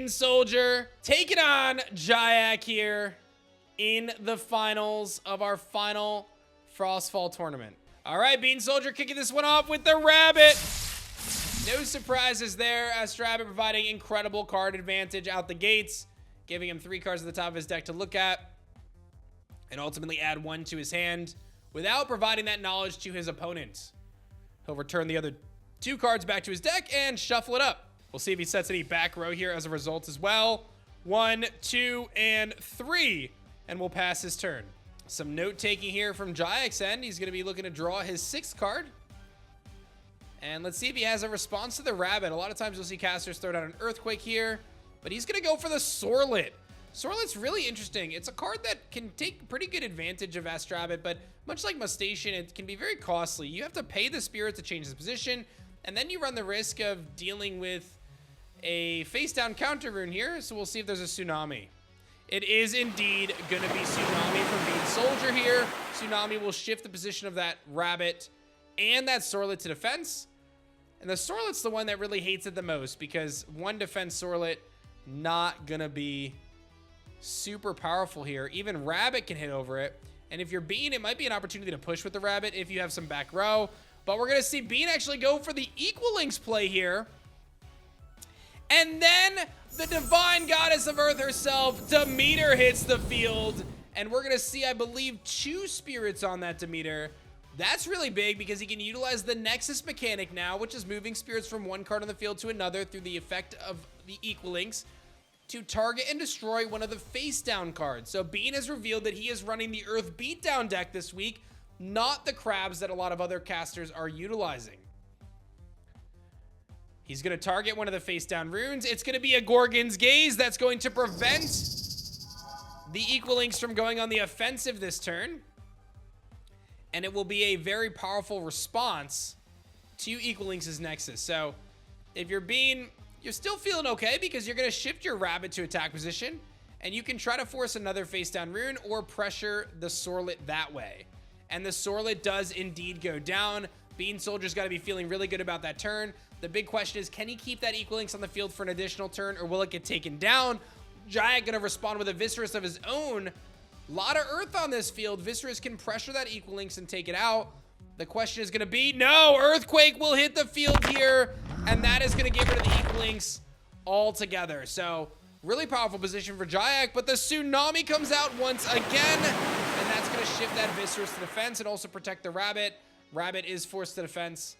BeanSolider taking on Jayak here in the finals of our final Frostfall tournament. All right, BeanSolider kicking this one off with the Rabbit. No surprises there. Rabbit providing incredible card advantage out the gates, giving him 3 cards at the top of his deck to look at, and ultimately add 1 to his hand without providing that knowledge to his opponent. He'll return the other 2 cards back to his deck and shuffle it up. We'll see if he sets any back row here as a result as well. 1, 2, and 3, and we'll pass his turn. Some note-taking here from Jayak's end. He's going to be looking to draw his 6th card. And let's see if he has a response to the Rabbit. A lot of times you'll see casters throw down an Earthquake here, but he's going to go for the Sorlet. Sorlet's really interesting. It's a card that can take pretty good advantage of Rabbit, but much like Mustation, it can be very costly. You have to pay the Spirit to change the position, and then you run the risk of dealing with a face-down counter rune here, so we'll see if there's a Tsunami. It is indeed going to be Tsunami from BeanSolider here. Tsunami will shift the position of that Rabbit and that Sorlet to defense. And the Sorlet's the one that really hates it the most because 1 defense Sorlet, not going to be super powerful here. Even Rabbit can hit over it. And if you're Bean, it might be an opportunity to push with the Rabbit if you have some back row. But we're going to see Bean actually go for the Equal Links play here. And then the Divine Goddess of Earth herself, Demeter, hits the field. And we're going to see, I believe, 2 spirits on that Demeter. That's really big because he can utilize the Nexus mechanic now, which is moving spirits from 1 card on the field to another through the effect of the Equal Links to target and destroy one of the face-down cards. So Bean has revealed that he is running the Earth Beatdown deck this week, not the crabs that a lot of other casters are utilizing. He's going to target one of the face-down runes. It's going to be a Gorgon's Gaze that's going to prevent the Equal Links from going on the offensive this turn. And it will be a very powerful response to Equal Links' Nexus. So if you're Bean, you're still feeling okay because you're going to shift your Rabbit to attack position. And you can try to force another face-down rune or pressure the Sorlet that way. And the Sorlet does indeed go down. BeanSolider's got to be feeling really good about that turn. The big question is, can he keep that Equal Links on the field for an additional turn, or will it get taken down? Jayak going to respond with a Viscerus of his own. A lot of Earth on this field. Viscerus can pressure that Equal Links and take it out. The question is going to be, no, Earthquake will hit the field here, and that is going to get rid of the Equal Links altogether. So, really powerful position for Jayak, but the Tsunami comes out once again, and that's going to shift that Viscerus to defense and also protect the Rabbit. Rabbit is forced to defense.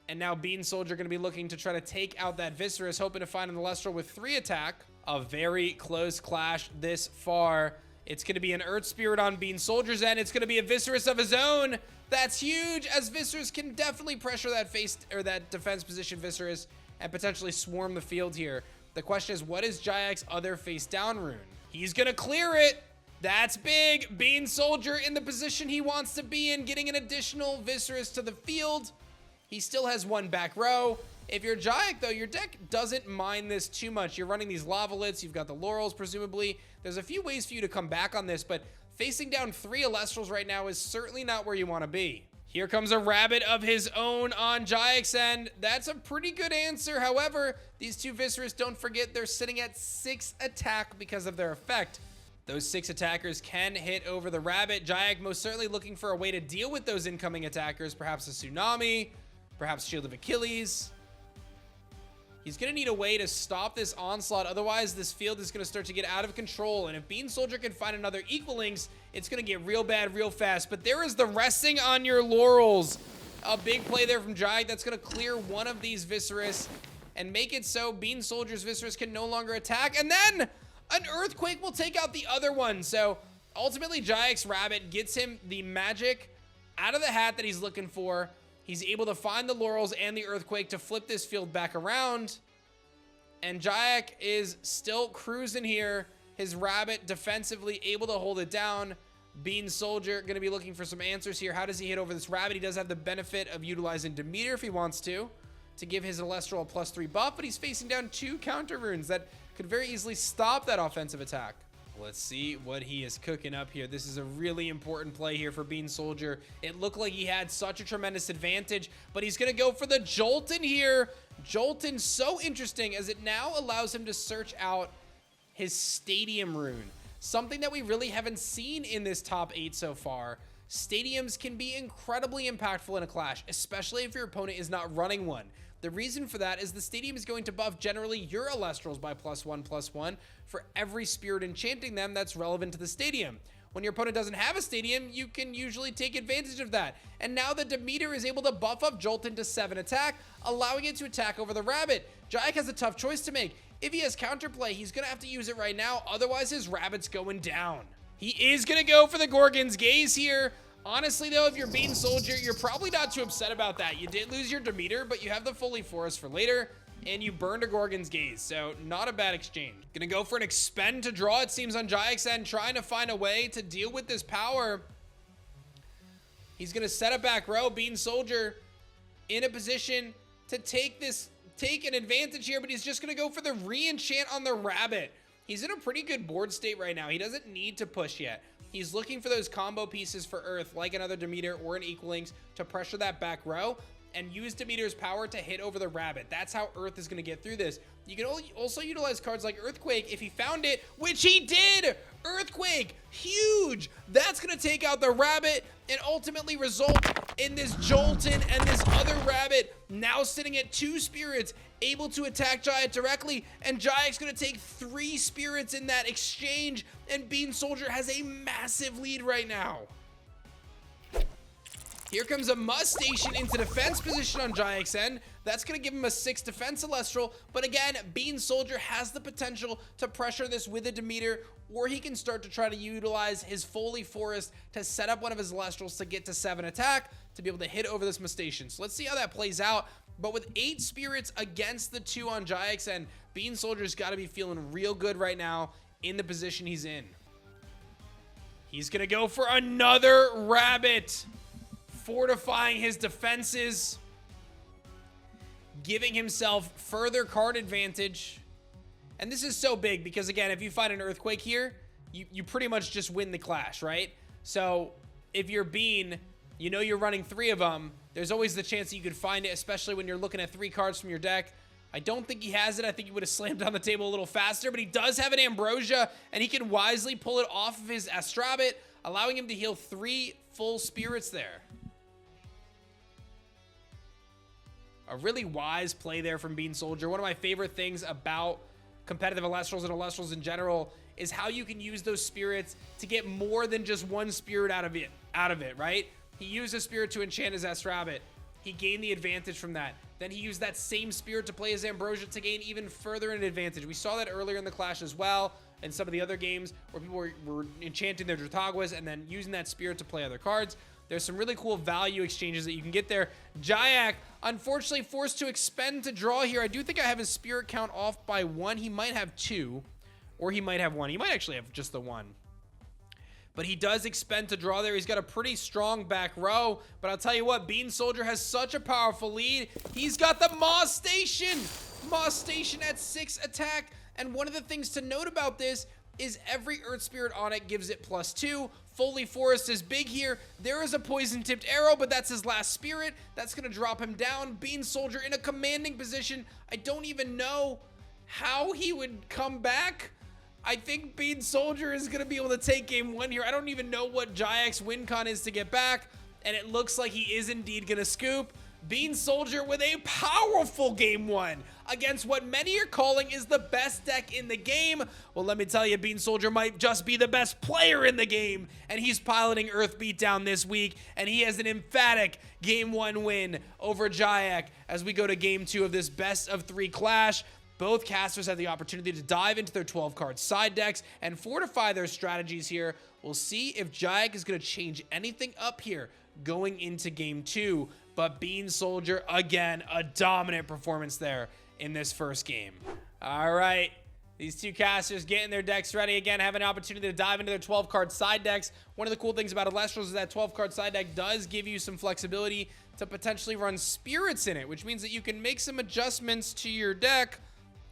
And now BeanSolider going to be looking to try to take out that Viscerus, hoping to find an Elestral with 3 attack. A very close clash this far. It's going to be an Earth Spirit on BeanSolider's end. It's going to be a Viscerus of his own. That's huge, as Viscerus can definitely pressure that that defense position Viscerus and potentially swarm the field here. The question is, what is Jayak's other face down rune? He's going to clear it. That's big. BeanSolider in the position he wants to be in, getting an additional Viscerus to the field. He still has 1 back row. If you're Jayak, though, your deck doesn't mind this too much. You're running these Lavalets. You've got the Laurels, presumably. There's a few ways for you to come back on this, but facing down 3 Elestrals right now is certainly not where you want to be. Here comes a Rabbit of his own on Jayak's end. That's a pretty good answer. However, these 2 Viscerus, don't forget, they're sitting at 6 attack because of their effect. Those 6 attackers can hit over the Rabbit. Jayak most certainly looking for a way to deal with those incoming attackers. Perhaps a Tsunami, perhaps Shield of Achilles. He's going to need a way to stop this onslaught. Otherwise, this field is going to start to get out of control. And if BeanSolider can find another Equal Links, it's going to get real bad real fast. But there is the resting on your laurels. A big play there from Jayak. That's going to clear one of these Viscerus and make it so BeanSolider's Viscerus can no longer attack. And then an Earthquake will take out the other one. So ultimately, Jayak's Rabbit gets him the magic out of the hat that he's looking for. He's able to find the Laurels and the Earthquake to flip this field back around. And Jayak is still cruising here. His Rabbit defensively able to hold it down. BeanSolider going to be looking for some answers here. How does he hit over this Rabbit? He does have the benefit of utilizing Demeter if he wants to give his Elestral a +3 buff, but he's facing down 2 counter runes that could very easily stop that offensive attack. Let's see what he is cooking up here. This is a really important play here for BeanSolider. It looked like he had such a tremendous advantage, but he's going to go for the Jolton here. Jolton's so interesting as it now allows him to search out his Stadium rune. Something that we really haven't seen in this top 8 so far. Stadiums can be incredibly impactful in a clash, especially if your opponent is not running one. The reason for that is the Stadium is going to buff generally your Elestrals by +1/+1 for every spirit enchanting them that's relevant to the Stadium. When your opponent doesn't have a Stadium, you can usually take advantage of that. And now the Demeter is able to buff up Jolton to 7 attack, allowing it to attack over the Rabbit. Jayak has a tough choice to make. If he has counterplay, he's going to have to use it right now, otherwise his Rabbit's going down. He is going to go for the Gorgon's Gaze here. Honestly, though, if you're BeanSolider, you're probably not too upset about that. You did lose your Demeter, but you have the Fully Forest for later, and you burned a Gorgon's Gaze, so not a bad exchange. Gonna go for an expend to draw, it seems, on Jayak's end, trying to find a way to deal with this power. He's gonna set a back row. BeanSolider in a position to take an advantage here, but he's just gonna go for the re-enchant on the Rabbit. He's in a pretty good board state right now. He doesn't need to push yet. He's looking for those combo pieces for Earth, like another Demeter or an Equalings, to pressure that back row and use Demeter's power to hit over the Rabbit. That's how Earth is going to get through this. You can also utilize cards like Earthquake if he found it, which he did! Earthquake! Huge! That's going to take out the Rabbit and ultimately result in this Jolton and this other Rabbit now sitting at 2 spirits, able to attack Jayak directly, and Jayak's going to take 3 spirits in that exchange, and BeanSolider has a massive lead right now. Here comes a Must Station into defense position on Jayak's end. That's going to give him a 6 defense Celestial, but again, BeanSolider has the potential to pressure this with a Demeter, or he can start to try to utilize his Fully Forest to set up one of his Elestrals to get to 7 attack to be able to hit over this Must Station. So let's see how that plays out. But with 8 spirits against the 2 on Jayak's end, BeanSolider's got to be feeling real good right now in the position he's in. He's going to go for another Rabbit, fortifying his defenses, giving himself further card advantage. And this is so big because, again, if you find an Earthquake here, you pretty much just win the clash, right? So if you're Bean, you know you're running 3 of them. There's always the chance that you could find it, especially when you're looking at 3 cards from your deck. I don't think he has it. I think he would have slammed on the table a little faster, but he does have an Ambrosia, and he can wisely pull it off of his Astrabit, allowing him to heal 3 full spirits there. A really wise play there from BeanSolider. One of my favorite things about competitive Elestrals and Elestrals in general is how you can use those spirits to get more than just 1 spirit out of it, right? He used a spirit to enchant his Astrabit. He gained the advantage from that. Then he used that same spirit to play his Ambrosia to gain even further an advantage. We saw that earlier in the clash as well, and some of the other games where people were enchanting their Drataguas and then using that spirit to play other cards. There's some really cool value exchanges that you can get there. Jayak, unfortunately, forced to expend to draw here. I do think I have his spirit count off by 1. He might have 2, or he might have 1. He might actually have just the 1. But he does expend to draw there. He's got a pretty strong back row. But I'll tell you what, BeanSolider has such a powerful lead. He's got the Moss Station. Moss Station at 6 attack. And one of the things to note about this is every Earth Spirit on it gives it +2. Fully Forest is big here. There is a Poison-Tipped Arrow, but that's his last spirit. That's going to drop him down. BeanSolider in a commanding position. I don't even know how he would come back. I think BeanSolider is going to be able to take game 1 here. I don't even know what Jayak's win con is to get back, and it looks like he is indeed going to scoop. BeanSolider with a powerful game 1 against what many are calling is the best deck in the game. Well, let me tell you, BeanSolider might just be the best player in the game, and he's piloting Earth Beatdown this week, and he has an emphatic game 1 win over Jayak as we go to game 2 of this best of 3 clash. Both casters have the opportunity to dive into their 12-card side decks and fortify their strategies here. We'll see if Jayak is going to change anything up here going into game 2. But BeanSolider, again, a dominant performance there in this first game. All right, these 2 casters getting their decks ready again, have an opportunity to dive into their 12-card side decks. One of the cool things about Elestrals is that 12-card side deck does give you some flexibility to potentially run spirits in it, which means that you can make some adjustments to your deck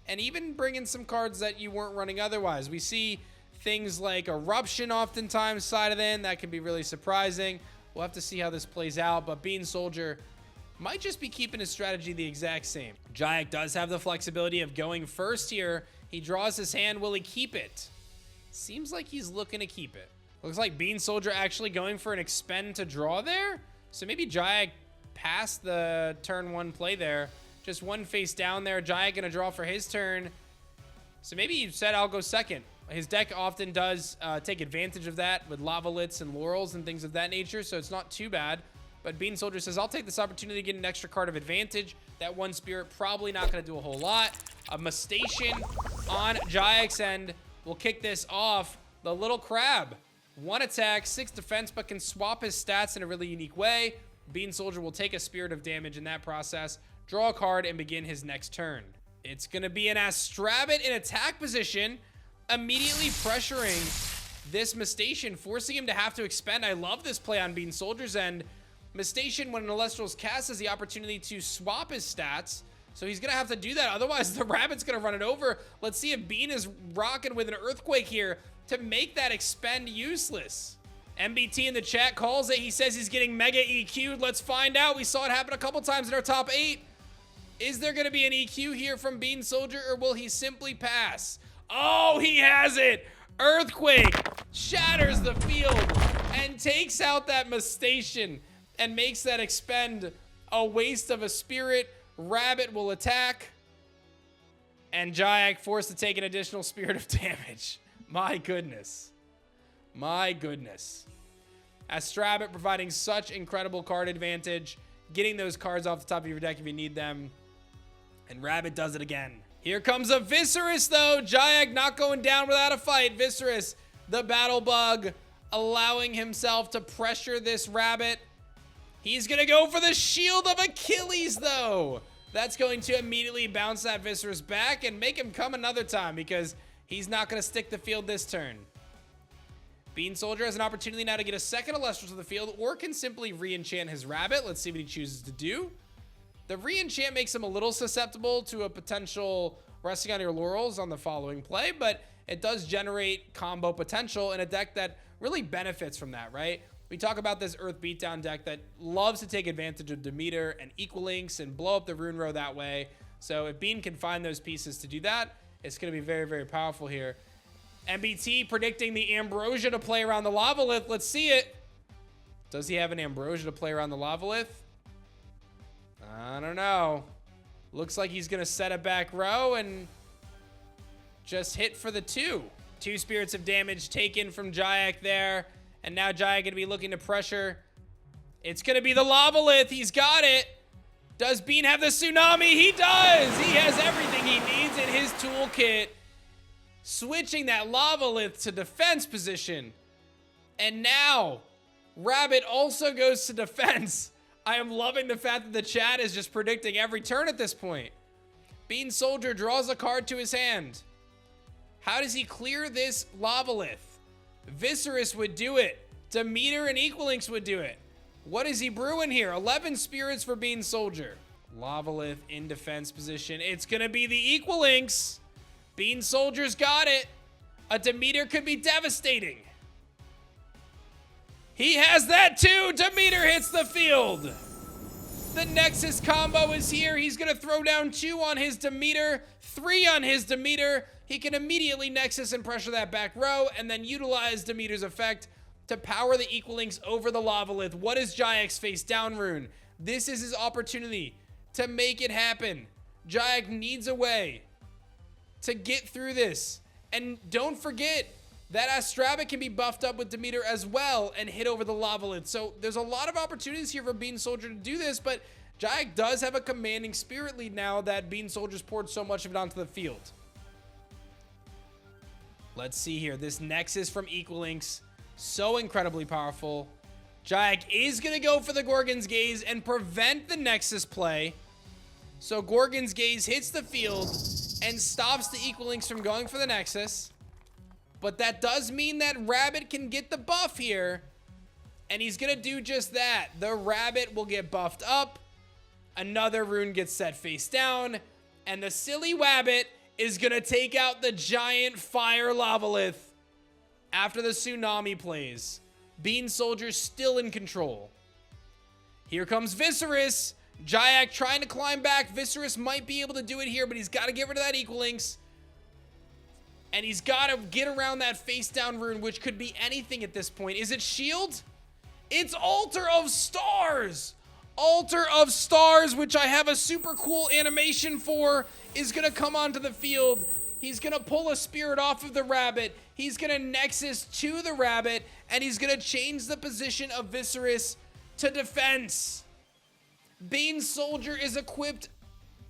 and even bring in some cards that you weren't running otherwise. We see things like Eruption oftentimes sided in. That can be really surprising. We'll have to see how this plays out, but BeanSolider might just be keeping his strategy the exact same. Jayak does have the flexibility of going first here. He draws his hand. Will he keep it? Seems like he's looking to keep it. Looks like BeanSolider actually going for an expend to draw there. So maybe Jayak passed the turn 1 play there. Just one face down there. Jayak gonna draw for his turn. So maybe he said, I'll go second. His deck often does take advantage of that with Lavalets and Laurels and things of that nature, so it's not too bad. But BeanSolider says, I'll take this opportunity to get an extra card of advantage. That one Spirit probably not going to do a whole lot. A Mustation on Jayak's end will kick this off. The Little Crab. 1 attack, 6 defense, but can swap his stats in a really unique way. BeanSolider will take a Spirit of damage in that process, draw a card, and begin his next turn. It's going to be an Astrabit in attack position, immediately pressuring this Mustation, forcing him to have to expend. I love this play on BeanSolider's end. Mustation, when an Elestrals cast, has the opportunity to swap his stats, so he's going to have to do that. Otherwise, the Rabbit's going to run it over. Let's see if Bean is rocking with an Earthquake here to make that expend useless. MBT in the chat calls it. He says he's getting mega EQ'd. Let's find out. We saw it happen a couple times in our top 8. Is there going to be an EQ here from BeanSolider, or will he simply pass? Oh, he has it! Earthquake shatters the field and takes out that Mustation and makes that expend a waste of a Spirit. Rabbit will attack, and Jayak forced to take an additional Spirit of damage. My goodness. My goodness. Astrabit providing such incredible card advantage, getting those cards off the top of your deck if you need them. And Rabbit does it again. Here comes a Viscerus, though. Jayak not going down without a fight. Viscerus, the Battle Bug, allowing himself to pressure this Rabbit. He's going to go for the Shield of Achilles, though. That's going to immediately bounce that Viscerus back and make him come another time because he's not going to stick the field this turn. BeanSolider has an opportunity now to get a second Elestrals to the field, or can simply re-enchant his Rabbit. Let's see what he chooses to do. The re-enchant makes him a little susceptible to a potential resting on your laurels on the following play, but it does generate combo potential in a deck that really benefits from that, right? We talk about this Earth Beatdown deck that loves to take advantage of Demeter and Equal Links and blow up the Rune Row that way. So if Bean can find those pieces to do that, it's going to be very, very powerful here. MBT predicting the Ambrosia to play around the Lavalith. Let's see it. Does he have an Ambrosia to play around the Lavalith? I don't know. Looks like he's going to set a back row and just hit for the 2. 2 Spirits of damage taken from Jayak there. And now Jayak going to be looking to pressure. It's going to be the Lavalith. He's got it. Does Bean have the Tsunami? He does. He has everything he needs in his toolkit. Switching that Lavalith to defense position. And now Rabbit also goes to defense. I am loving the fact that the chat is just predicting every turn at this point. BeanSolider draws a card to his hand. How does he clear this Lavalith? Viscerus would do it. Demeter and Equal Links would do it. What is he brewing here? 11 Spirits for BeanSolider. Lavalith in defense position. It's going to be the Equal Links. BeanSolider's got it. A Demeter could be devastating. He has that too. Demeter hits the field. The Nexus combo is here. He's going to throw down 2 on his Demeter, 3 on his Demeter. He can immediately Nexus and pressure that back row and then utilize Demeter's effect to power the Equal Links over the Lavalith. What is Jayak's face down rune? This is his opportunity to make it happen. Jayak needs a way to get through this. And don't forget that Astrabit can be buffed up with Demeter as well and hit over the Lavalith. So there's a lot of opportunities here for BeanSolider to do this, but Jayak does have a commanding Spirit lead now that BeanSolider's poured so much of it onto the field. Let's see here. This Nexus from Equal Links, so incredibly powerful. Jayak is going to go for the Gorgon's Gaze and prevent the Nexus play. So Gorgon's Gaze hits the field and stops the Equal Links from going for the Nexus. But that does mean that Rabbit can get the buff here. And he's going to do just that. The Rabbit will get buffed up. Another rune gets set face down. And the silly Wabbit is going to take out the giant fire Lavalith. after the tsunami plays. BeanSoldier still in control. Here comes Viserys. Jayak trying to climb back. Viserys might be able to do it here, but he's got to get rid of that Equalinx. And he's got to get around that face down rune, which could be anything at this point. Is it shield? It's Altar of Stars. Altar of Stars, which I have a super cool animation for, is going to come onto the field. He's going to pull a spirit off of the rabbit. He's going to Nexus to the rabbit, and he's going to change the position of Viserys to defense. BeanSoldier is equipped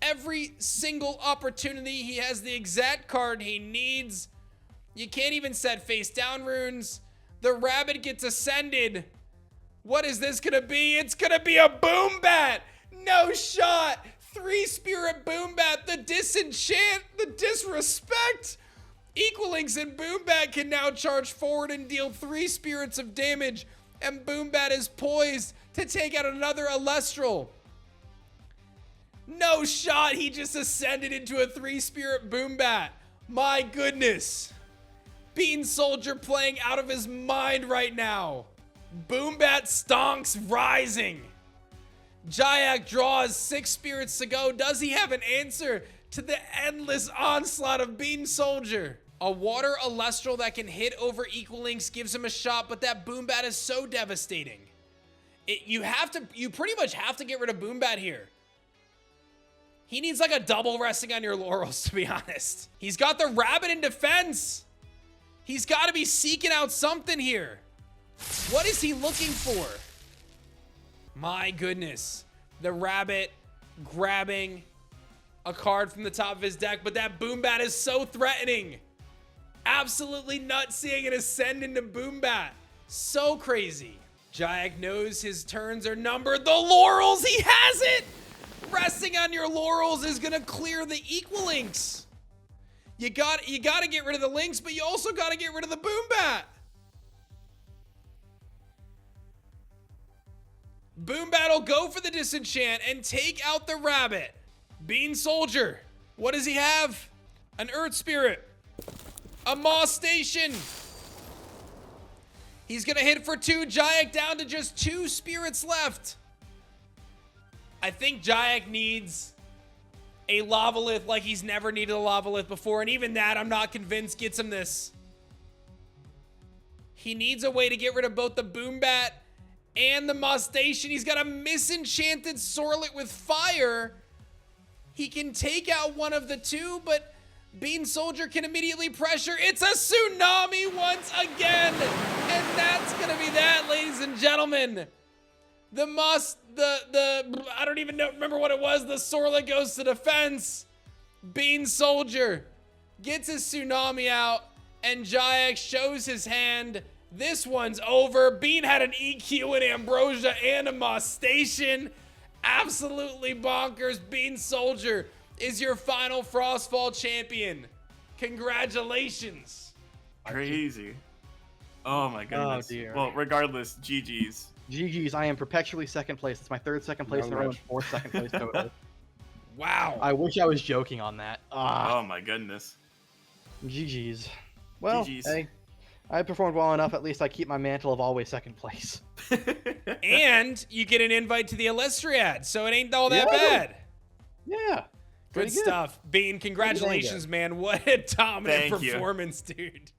every single opportunity. He has the exact card he needs. You can't even set face down runes. The rabbit gets ascended. What is this gonna be? It's gonna be a boom bat. No shot. 3 spirit boom bat. The disenchant, the disrespect. Equalinx and boom bat can now charge forward and deal 3 spirits of damage. And boom bat is poised to take out another Elestral. No shot, he just ascended into a 3-spirit boom bat. My goodness. BeanSoldier playing out of his mind right now. Boom bat stonks rising. Jayak draws 6 spirits to go. Does he have an answer to the endless onslaught of BeanSoldier? A water Elestral that can hit over Equalinx gives him a shot, but that boom bat is so devastating. You pretty much have to get rid of boom bat here. He needs like a double resting on your laurels, to be honest. He's got the rabbit in defense. He's got to be seeking out something here. What is he looking for? My goodness. The rabbit grabbing a card from the top of his deck, but that boom bat is so threatening. Absolutely nuts seeing it ascend into boom bat. So crazy. Jayak knows his turns are numbered. The laurels, he has it! Resting on your laurels is gonna clear the Equalinx. You gotta get rid of the Lynx, but you also gotta get rid of the boom bat. Boom bat will go for the disenchant and take out the rabbit. BeanSoldier, what does he have? An Earth Spirit, a Moss Station. He's gonna hit for 2. Jayak down to just 2 spirits left. I think Jayak needs a Lavalith like he's never needed a Lavalith before, and even that I'm not convinced gets him this. He needs a way to get rid of both the boom bat and the Moss Station. He's got a misenchanted Sorlet with fire. He can take out one of the 2, but BeanSoldier can immediately pressure. It's a tsunami once again. And that's gonna be that, ladies and gentlemen. I don't even remember what it was. The Sorlet goes to defense. BeanSoldier gets his tsunami out, and Jayak shows his hand. This one's over. Bean had an EQ and Ambrosia and a Moss Station. Absolutely bonkers. BeanSoldier is your final Frostfall champion. Congratulations. Crazy. Oh my goodness. Oh dear. Well, regardless, GG's. GG's, I am perpetually second place. It's my 3rd second place in a row and 4th second place total. Wow. I wish I was joking on that. Oh my goodness. GG's. Well, GG's. hey, I performed well enough. At least I keep my mantle of always second place. And you get an invite to the Elestriad, so it ain't all that bad. Yeah. Good stuff. Bean, congratulations, man. What a dominant Thank you. performance, dude.